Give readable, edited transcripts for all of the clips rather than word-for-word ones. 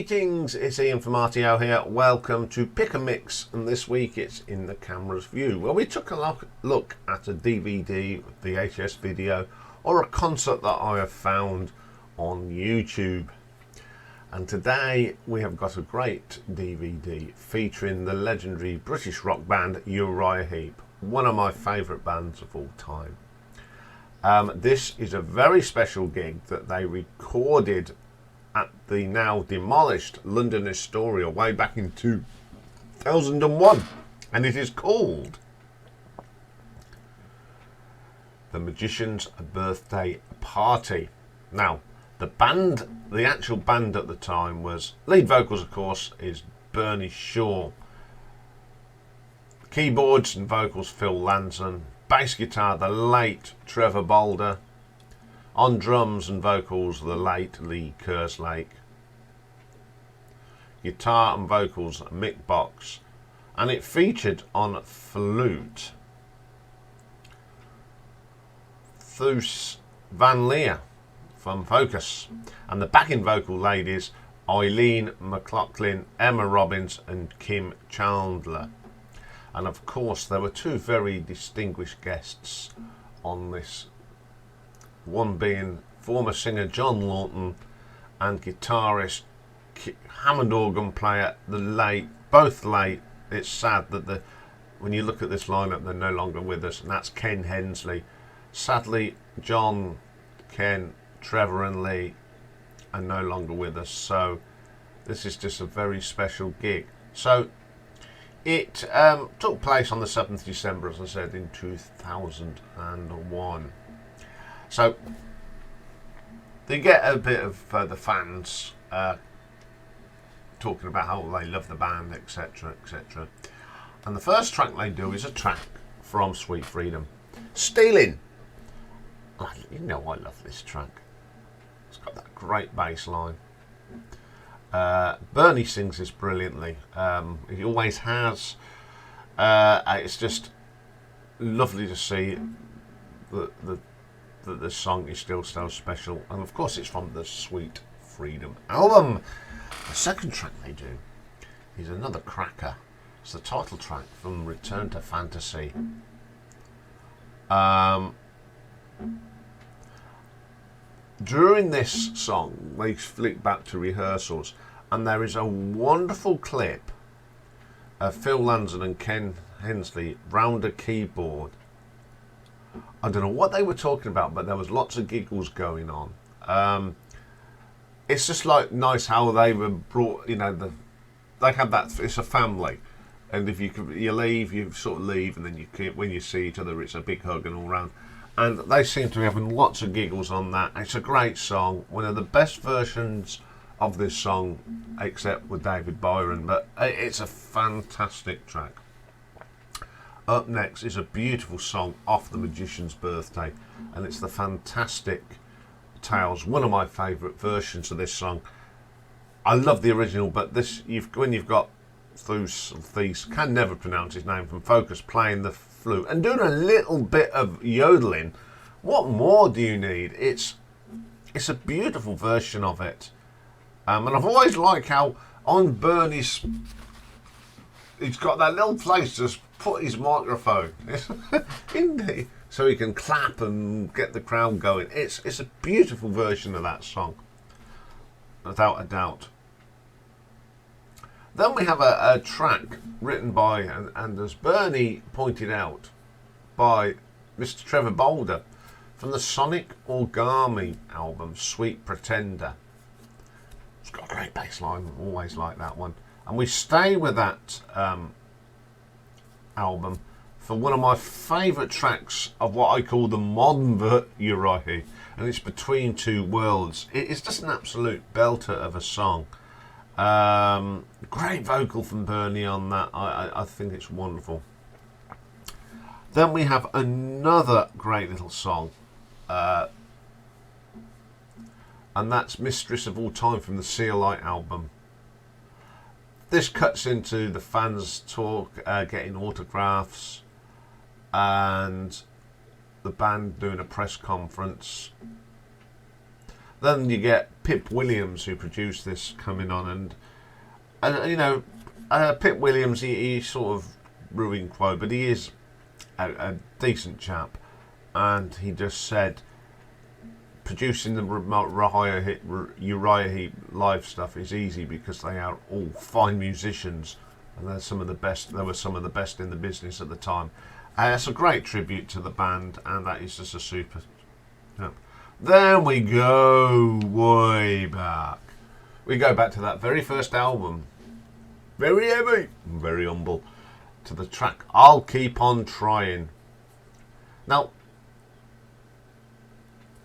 Greetings, it's Iain from RTO here. Welcome to Pick a Mix, and this week it's in the camera's view. Well, we took a look at a DVD, VHS video, or a concert that I have found on YouTube. And today we have got a great DVD featuring the legendary British rock band Uriah Heep, one of my favourite bands of all time. This is a very special gig that they recorded at the now demolished London Astoria way back in 2001, and it is called The Magician's Birthday Party. Now, the actual band at the time was, lead vocals of course is Bernie Shaw, keyboards and vocals Phil Lanson, bass guitar the late Trevor Bolder, on drums and vocals the late Lee Kerslake, guitar and vocals Mick Box, and it featured on flute Thus Van Leer from Focus, and the backing vocal ladies Eileen McLaughlin, Emma Robbins and Kim Chandler. And of course there were two very distinguished guests on this, one being former singer John Lawton and guitarist, Hammond organ player, both late. It's sad that when you look at this lineup they're no longer with us, and that's Ken Hensley. Sadly, John, Ken, Trevor and Lee are no longer with us, so this is just a very special gig. So it took place on the 7th December, as I said, in 2001. So they get a bit of the fans talking about how they love the band, etc, etc. And the first track they do is a track from Sweet Freedom, Stealing. You know I love this track. It's got that great bass line. Bernie sings this brilliantly. He always has. It's just lovely to see that the song is still so special, and of course it's from the Sweet Freedom album. The second track they do is another cracker. It's the title track from Return to Fantasy. During this song they flick back to rehearsals, and there is a wonderful clip of Phil Lanson and Ken Hensley round a keyboard. I don't know what they were talking about, but there was lots of giggles going on. It's just like nice how they were brought, they have that, it's a family, and if you leave, you sort of leave, and then when you see each other it's a big hug and all round, and they seem to be having lots of giggles on that. It's a great song, one of the best versions of this song except with David Byron, but it's a fantastic track. Up next is a beautiful song off The Magician's Birthday, and it's the Fantastic Tales, one of my favourite versions of this song. I love the original, but when you've got Thus, can never pronounce his name, from Focus, playing the flute and doing a little bit of yodeling, what more do you need? It's a beautiful version of it. And I've always liked how on Bernie's, he's got that little place to put his microphone so he can clap and get the crowd going. It's a beautiful version of that song, without a doubt. Then we have a track written by, and as Bernie pointed out, by Mr. Trevor Bolder, from the Sonic Origami album, Sweet Pretender. It's got a great bass line, always like that one. And we stay with that album for one of my favourite tracks of what I call the modern Uriah Heep, and it's Between Two Worlds. It's just an absolute belter of a song. Great vocal from Bernie on that. I think it's wonderful. Then we have another great little song, and that's Mistress of All Time from the CLI album. This cuts into the fans talk, getting autographs, and the band doing a press conference. Then you get Pip Williams, who produced this, coming on, and you know, Pip Williams, he sort of ruined quote, but he is a decent chap, and he just said producing the Uriah Heep live stuff is easy because they are all fine musicians, and they're some of the best. They were some of the best in the business at the time. It's a great tribute to the band, and that is just a super. Yep. Then we go way back. We go back to that very first album, very heavy, very humble, to the track "I'll Keep On Trying." Now,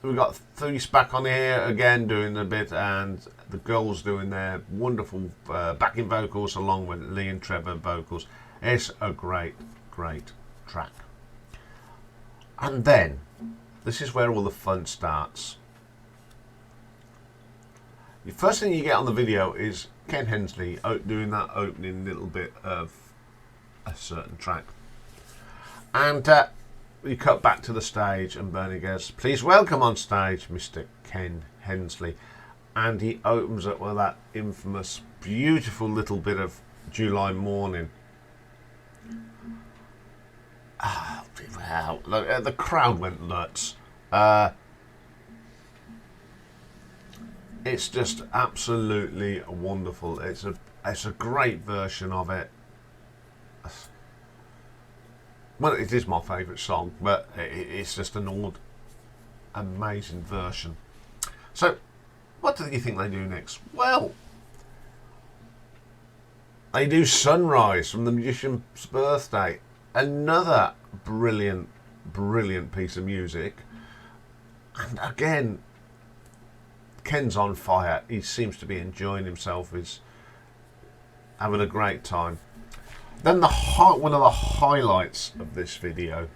we've got Thies back on here again doing a bit, and the girls doing their wonderful backing vocals along with Lee and Trevor vocals. It's a great, great track. And then, this is where all the fun starts. The first thing you get on the video is Ken Hensley doing that opening little bit of a certain track. And we cut back to the stage, and Bernie goes, "Please welcome on stage Mr. Ken Hensley." And he opens up with that infamous, beautiful little bit of July Morning. Oh, wow. The crowd went nuts. It's just absolutely wonderful. It's a great version of it. Well, it is my favourite song, but it's just an amazing version. So, what do you think they do next? Well, they do Sunrise from The Magician's Birthday. Another brilliant, brilliant piece of music. And again, Ken's on fire. He seems to be enjoying himself. He's having a great time. Then one of the highlights of this video,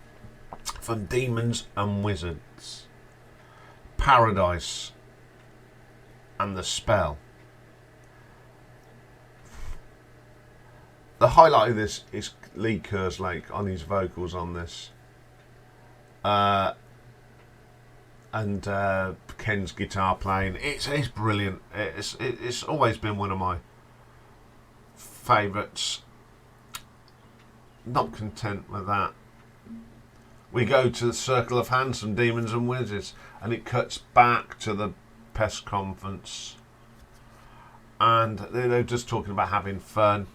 from Demons and Wizards, Paradise and the Spell. The highlight of this is Lee Kerslake on his vocals on this, and Ken's guitar playing. It's brilliant. It's always been one of my favourites. Not content with that, we go to the Circle of Hands from Demons and Wizards, and it cuts back to the press conference, and they're just talking about having fun,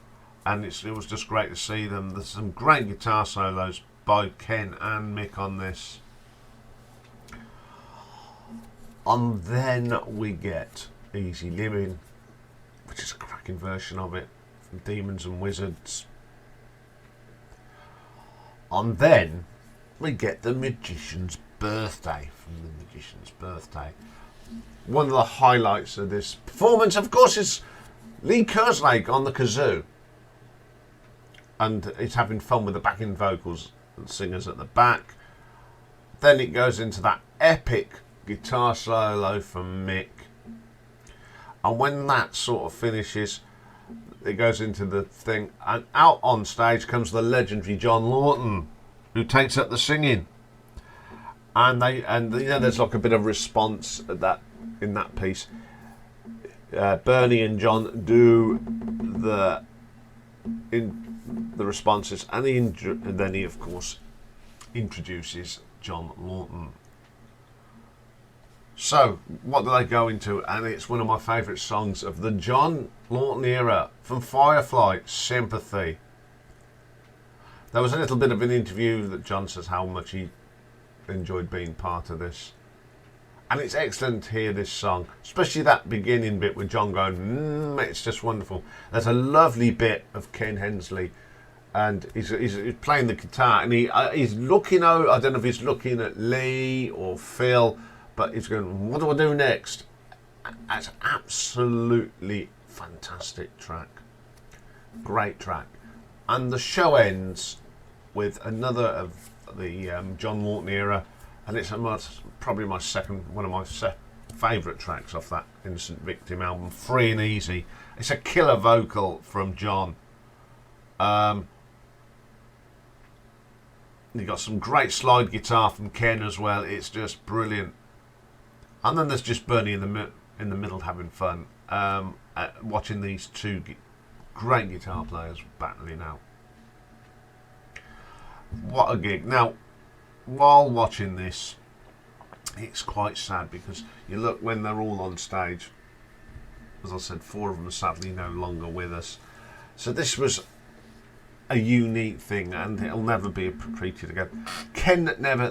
and it was just great to see them. There's some great guitar solos by Ken and Mick on this. And then we get Easy Living, which is a cracking version of it from Demons and Wizards. And then we get The Magician's Birthday from The Magician's Birthday. One of the highlights of this performance, of course, is Lee Kerslake on the kazoo. And he's having fun with the backing vocals and singers at the back. Then it goes into that epic guitar solo from Mick. And when that sort of finishes, it goes into the thing, and out on stage comes the legendary John Lawton, who takes up the singing. And there's like a bit of response at that in that piece. Bernie and John do the responses, and then he of course introduces John Lawton. So, what do they go into? And it's one of my favourite songs of the John Lawton era, from Firefly, Sympathy. There was a little bit of an interview that John says how much he enjoyed being part of this. And it's excellent to hear this song, especially that beginning bit with John going, it's just wonderful. There's a lovely bit of Ken Hensley, and he's playing the guitar, and he's looking out, I don't know if he's looking at Lee or Phil, but he's going, what do I do next? It's absolutely fantastic track. Great track. And the show ends with another of the John Lawton era, and it's probably one of my favourite tracks off that Innocent Victim album, Free and Easy. It's a killer vocal from John. You got some great slide guitar from Ken as well. It's just brilliant. And then there's just Bernie in the middle having fun, watching these two great guitar players battling out. What a gig. Now, while watching this, it's quite sad because you look when they're all on stage. As I said, 4 of them are sadly no longer with us. So this was a unique thing, and it'll never be repeated again.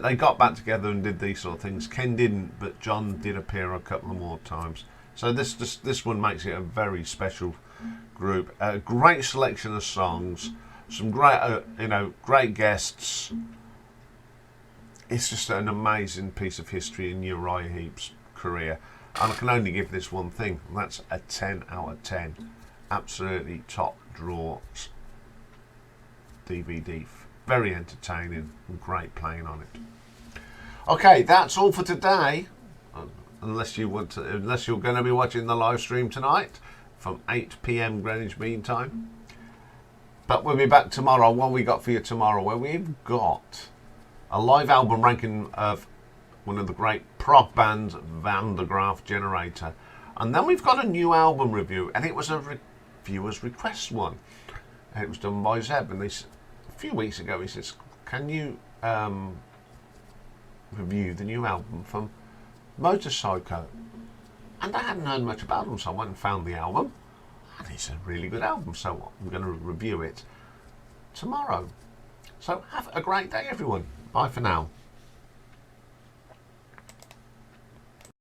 They got back together and did these sort of things. Ken didn't, but John did appear a couple of more times. So this one makes it a very special group. A great selection of songs, some great great guests. It's just an amazing piece of history in Uriah Heep's career. And I can only give this one thing, and that's a 10 out of 10. Absolutely top draw DVD. Very entertaining and great playing on it. Okay, that's all for today. Unless you're going to be watching the live stream tonight from 8 p.m. Greenwich Mean Time. But we'll be back tomorrow. What we got for you tomorrow? Well, we've got a live album ranking of one of the great prog bands, Van der Graaf Generator. And then we've got a new album review, and it was a viewer's request one. It was done by Zeb, and a few weeks ago he says, can you review the new album from Motorpsycho? And I hadn't heard much about them, so I went and found the album, and it's a really good album, so I'm going to review it tomorrow. So have a great day, everyone. Bye for now.